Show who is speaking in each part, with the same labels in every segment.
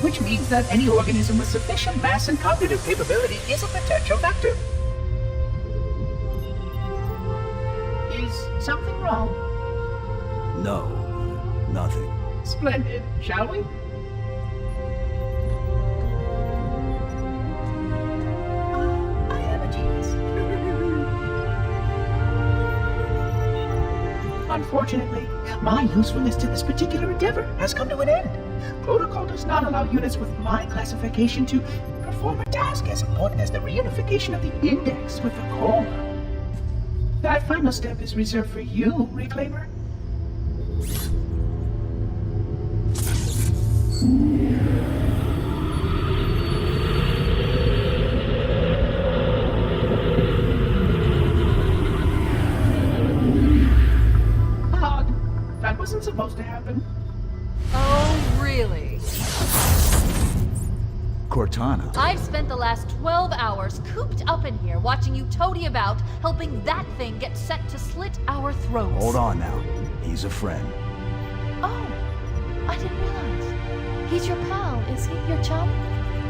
Speaker 1: Which means that any organism with sufficient mass and cognitive capability is a potential vector. Is something wrong?
Speaker 2: No, nothing.
Speaker 1: Splendid, shall we? I am a genius. Unfortunately, my usefulness to this particular endeavor has come to an end. Protocol does not allow units with my classification to perform a task as important as the reunification of the index with the core. That final step is reserved for you, Reclaimer. Odd. That wasn't supposed to happen.
Speaker 3: Oh, really?
Speaker 2: Cortana.
Speaker 3: I've spent the last 12 hours cooped up in here watching you toady about, helping that thing get set to slit our throats.
Speaker 2: Hold on now. He's a friend.
Speaker 3: Oh, I didn't realize. He's your pal, is he? Your chum?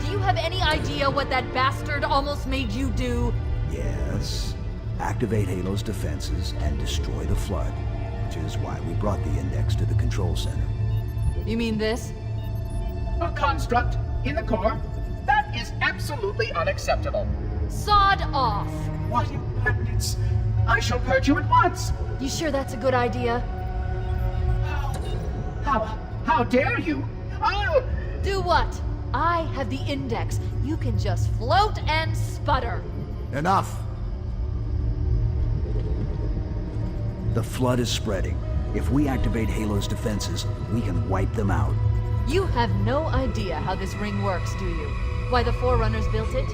Speaker 3: Do you have any idea what that bastard almost made you do?
Speaker 2: Yes. Activate Halo's defenses and destroy the Flood, which is why we brought the index to the control center.
Speaker 3: You mean this?
Speaker 1: A construct in the core? That is absolutely unacceptable.
Speaker 3: Sod off!
Speaker 1: What impertinence! I shall purge you at once!
Speaker 3: You sure that's a good idea?
Speaker 1: How dare you? I'll...
Speaker 3: Do what? I have the index. You can just float and sputter.
Speaker 2: Enough! The Flood is spreading. If we activate Halo's defenses, we can wipe them out.
Speaker 3: You have no idea how this ring works, do you? Why the Forerunners built it?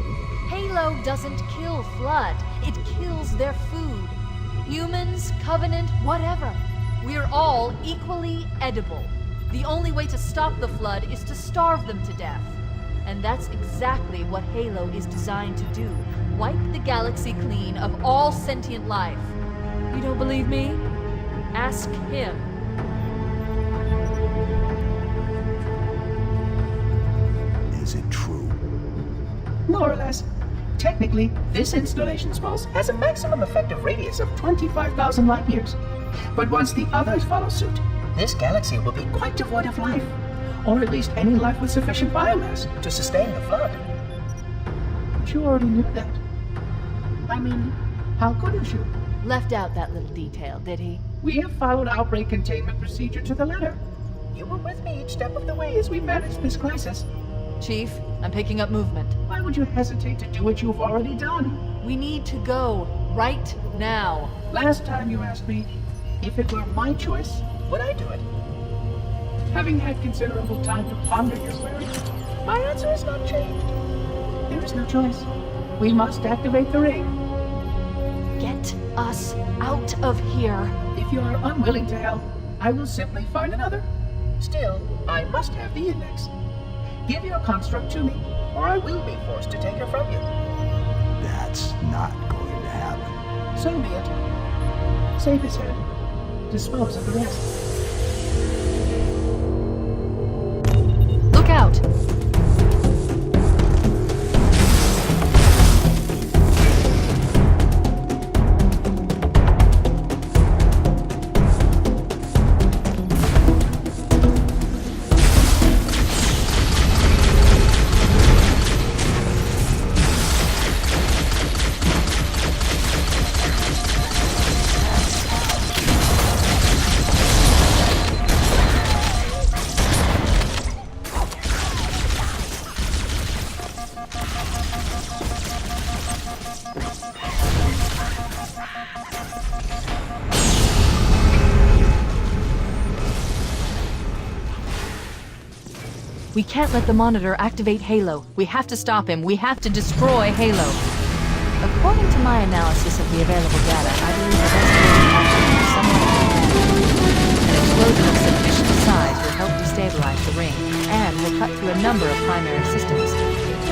Speaker 3: Halo doesn't kill Flood. It kills their food. Humans, Covenant, whatever. We're all equally edible. The only way to stop the Flood is to starve them to death. And that's exactly what Halo is designed to do. Wipe the galaxy clean of all sentient life. You don't believe me? Ask him.
Speaker 2: Is it true?
Speaker 1: More or less. Technically, this installation's pulse has a maximum effective radius of 25,000 light years. But once the others follow suit, this galaxy will be quite devoid of life. Or at least any life with sufficient biomass to sustain the Flood. But you already knew that. I mean, how couldn't you?
Speaker 3: Left out that little detail, did he?
Speaker 1: We have followed outbreak containment procedure to the letter. You were with me each step of the way as we managed this crisis.
Speaker 3: Chief, I'm picking up movement.
Speaker 1: Why would you hesitate to do what you've already done?
Speaker 3: We need to go right now.
Speaker 1: Last time you asked me, if it were my choice, would I do it? Having had considerable time to ponder your query, my answer has not changed. There is no choice. We must activate the ring.
Speaker 3: Get us out of here.
Speaker 1: If you are unwilling to help, I will simply find another. Still, I must have the index. Give your construct to me, or I will be forced to take her from you.
Speaker 2: That's not going to happen.
Speaker 1: So be it. Save his head. Dispose of the rest.
Speaker 3: Look out! We can't let the Monitor activate Halo. We have to stop him. We have to destroy Halo. According to my analysis of the available data, I believe the best course of action is somewhat. An explosion of sufficient size would help destabilize destabilize the ring, and will cut through a number of primary systems.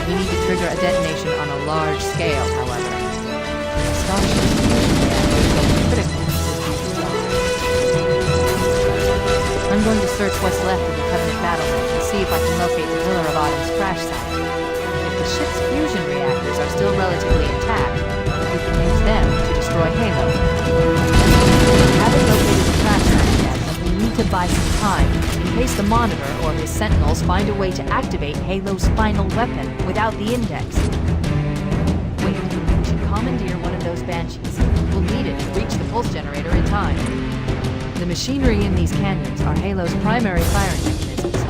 Speaker 3: We need to trigger a detonation on a large scale, however. Starship's fusion reactors will be critical to this launch. I'm going to search what's left of the Covenant battlement and see if I can locate the Pillar of Autumn's crash site. If the ship's fusion reactors are still relatively intact, we can use them to destroy Halo. We haven't located the crash site yet, but we need to buy some time in case the Monitor or his Sentinels find a way to activate Halo's final weapon without the Index. Wait, we should commandeer one of those Banshees. We'll need it to reach the pulse generator in time. The machinery in these canyons are Halo's primary firing mechanisms.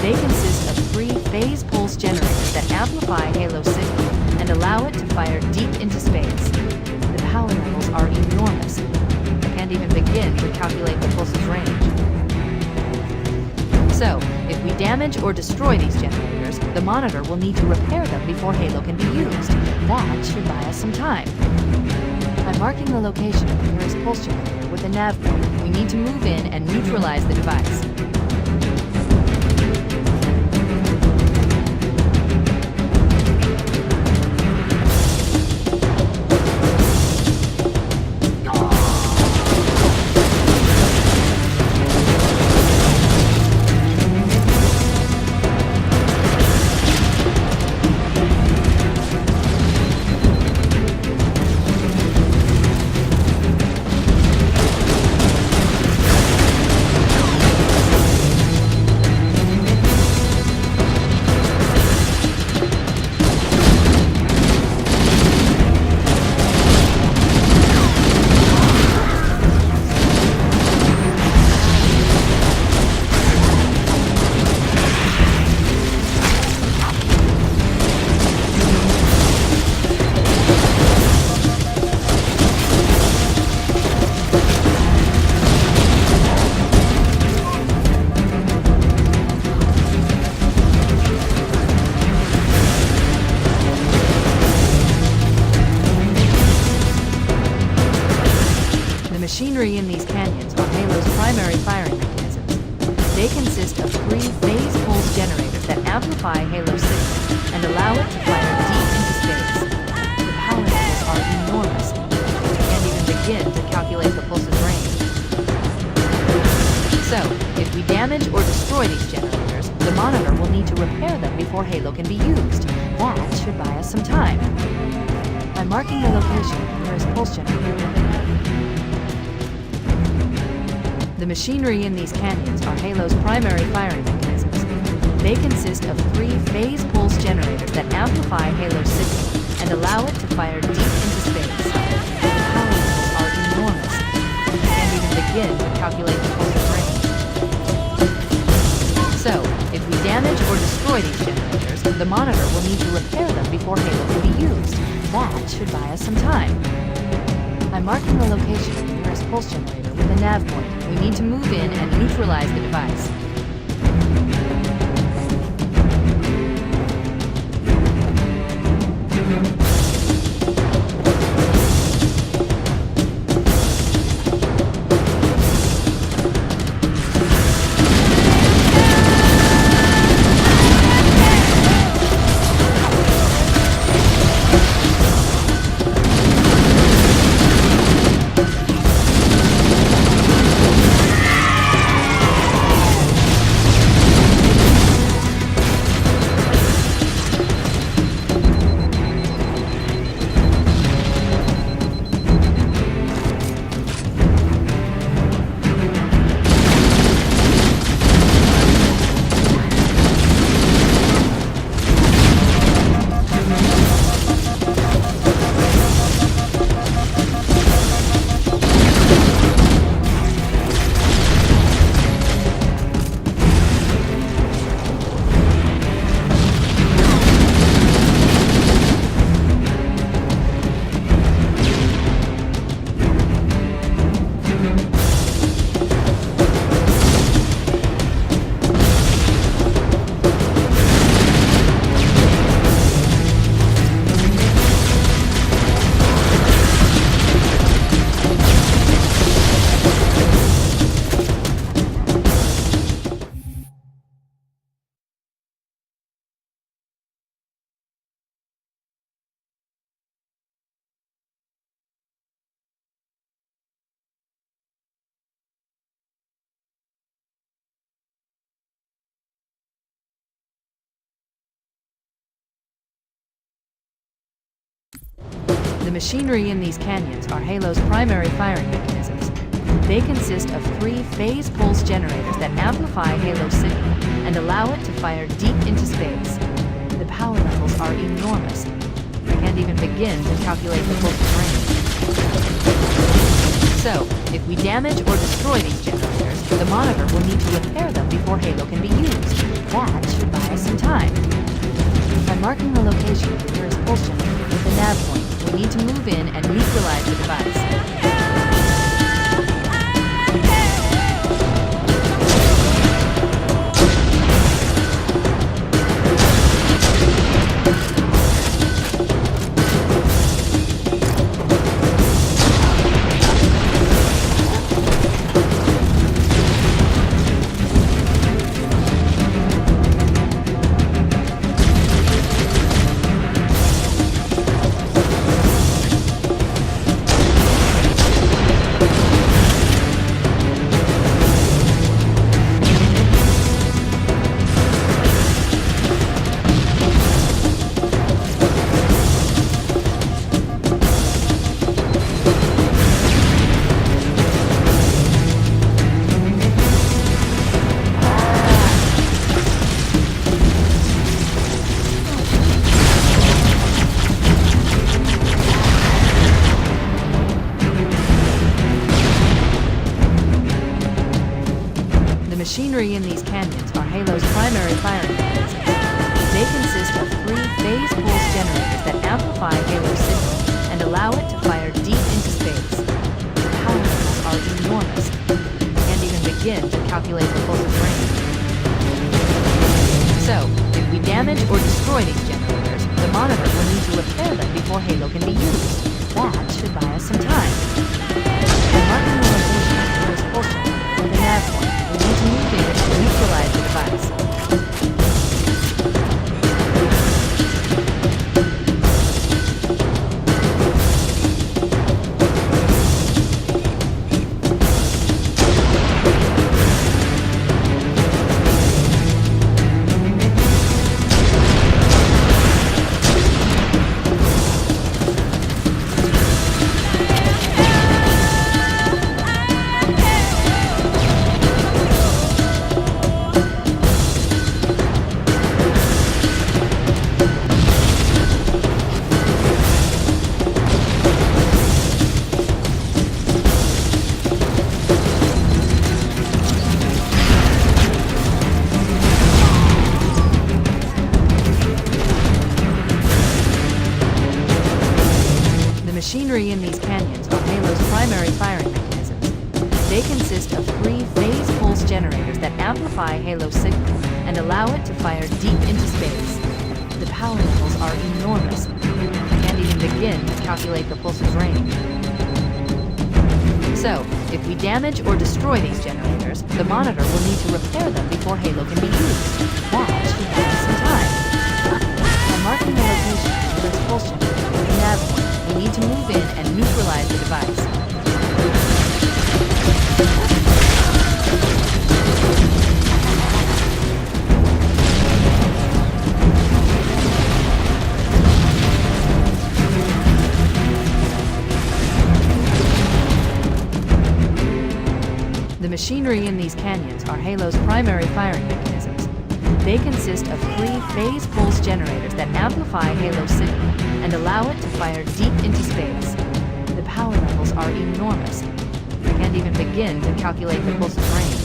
Speaker 3: They consist of 3 phase pulse generators that amplify Halo's signal and allow it to fire deep into space. The power levels are enormous. I can't even begin to calculate the pulse's range. So, if we damage or destroy these generators, the Monitor will need to repair them before Halo can be used. That should buy us some time. I'm marking the location of the nearest pulse generator with a nav point. We need to move in and neutralize the device. Machinery in these canyons are Halo's primary firing mechanisms. They consist of 3 phase pulse generators that amplify Halo's signal and allow it to fire deep into space. The power levels are enormous. I can't even begin to calculate the pulse's range. So, if we damage or destroy these generators, the Monitor will need to repair them before Halo can be used. That should buy us some time. I'm marking the location of the nearest pulse generator. The machinery in these canyons are Halo's primary firing mechanisms. They consist of 3 phase pulse generators that amplify Halo's signal and allow it to fire deep into space. The power levels are enormous. I can't even begin to calculate the pulse's range. So, if we damage or destroy these generators, the Monitor will need to repair them before Halo can be used. That should buy us some time. I'm marking the location of the nearest pulse generator with a nav point. We need to move in and neutralize the device. The machinery in these canyons are Halo's primary firing mechanisms. They consist of 3 phase pulse generators that amplify Halo's signal and allow it to fire deep into space. The power levels are enormous. I can't even begin to calculate the pulse's range. So, if we damage or destroy these generators, the monitor will need to repair them before Halo can be used. That should buy us some time. By marking the location of the nearest pulse generator with the nav point, we need to move in and neutralize the device. The machinery in these canyons are Halo's primary firing mechanisms. They consist of 3 phase pulse generators that amplify Halo's signal and allow it to fire deep into space. The power levels are enormous. I can't even begin to calculate the pulse's range. So, if we damage or destroy these generators, the monitor will need to repair them before Halo can be used. That should buy us some time. By marking the location of the nearest pulse generator with a nav point, we need to move in and neutralize the device. The machinery in these canyons are Halo's primary firing mechanisms. They consist of 3 phase pulse generators that amplify Halo's signal and allow it to fire deep into space. The power levels are enormous. I can't even begin to calculate the pulse's range. So, if we damage or destroy these generators, the monitor will need to repair them before Halo can be used. That should buy us some time. By marking the location of the nearest pulse generator with a nav point, we need to move in and neutralize the device. The machinery in these canyons are Halo's primary firing mechanisms. They consist of 3 phase pulse generators that amplify Halo's signal and allow it to fire deep into space. The power levels are enormous. I can't even begin to calculate the pulse's range.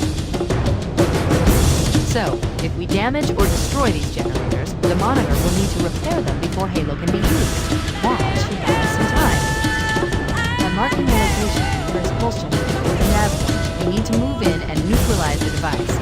Speaker 3: So, if we damage or destroy these generators, the monitor will need to repair them before Halo can be used. That should buy us some time. By marking the location of the nearest pulse generator with a nav point, we need to move in and neutralize the device.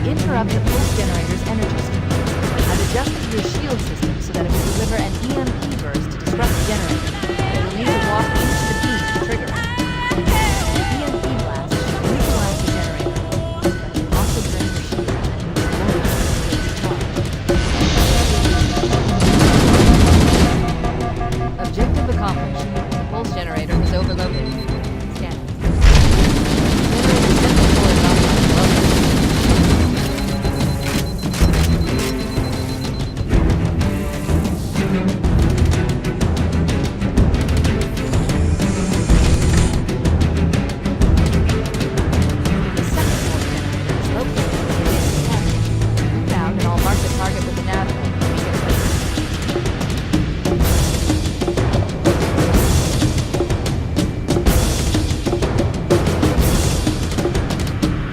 Speaker 3: interrupt the pulse generator's energy stream. I've adjusted your shield system so that it will deliver an EMP burst to disrupt the generator. It will need to walk into the beam to trigger it. The EMP blast should neutralize the generator, but it will also drain the shield and leave the motor recharged. Objective accomplished. The pulse generator was overloaded. Scanning. Generator central core is offline.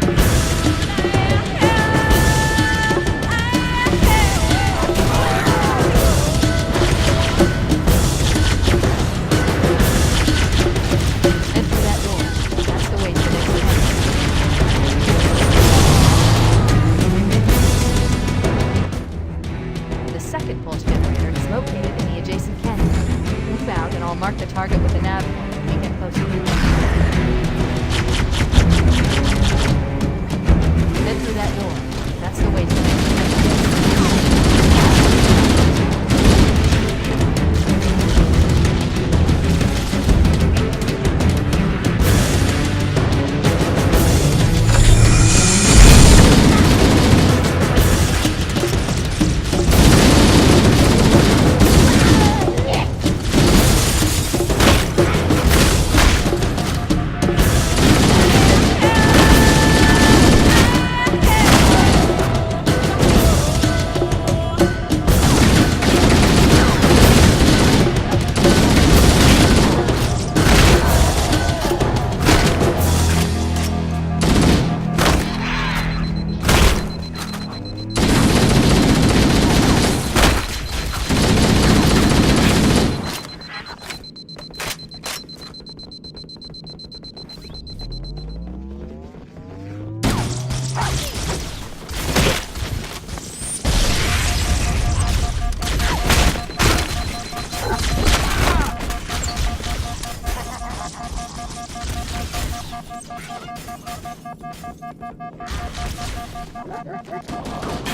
Speaker 3: The second pulse generator is located in the adjacent cabinet. Move out and I'll mark the target with the nav point when we get closer. Enter that door. That's the way to the next cabinet. The second pulse generator is located in the adjacent canyon. Move out and I'll mark the target with a nav point when we get closer. Head through that door. That's the way to the next
Speaker 4: Betrayals.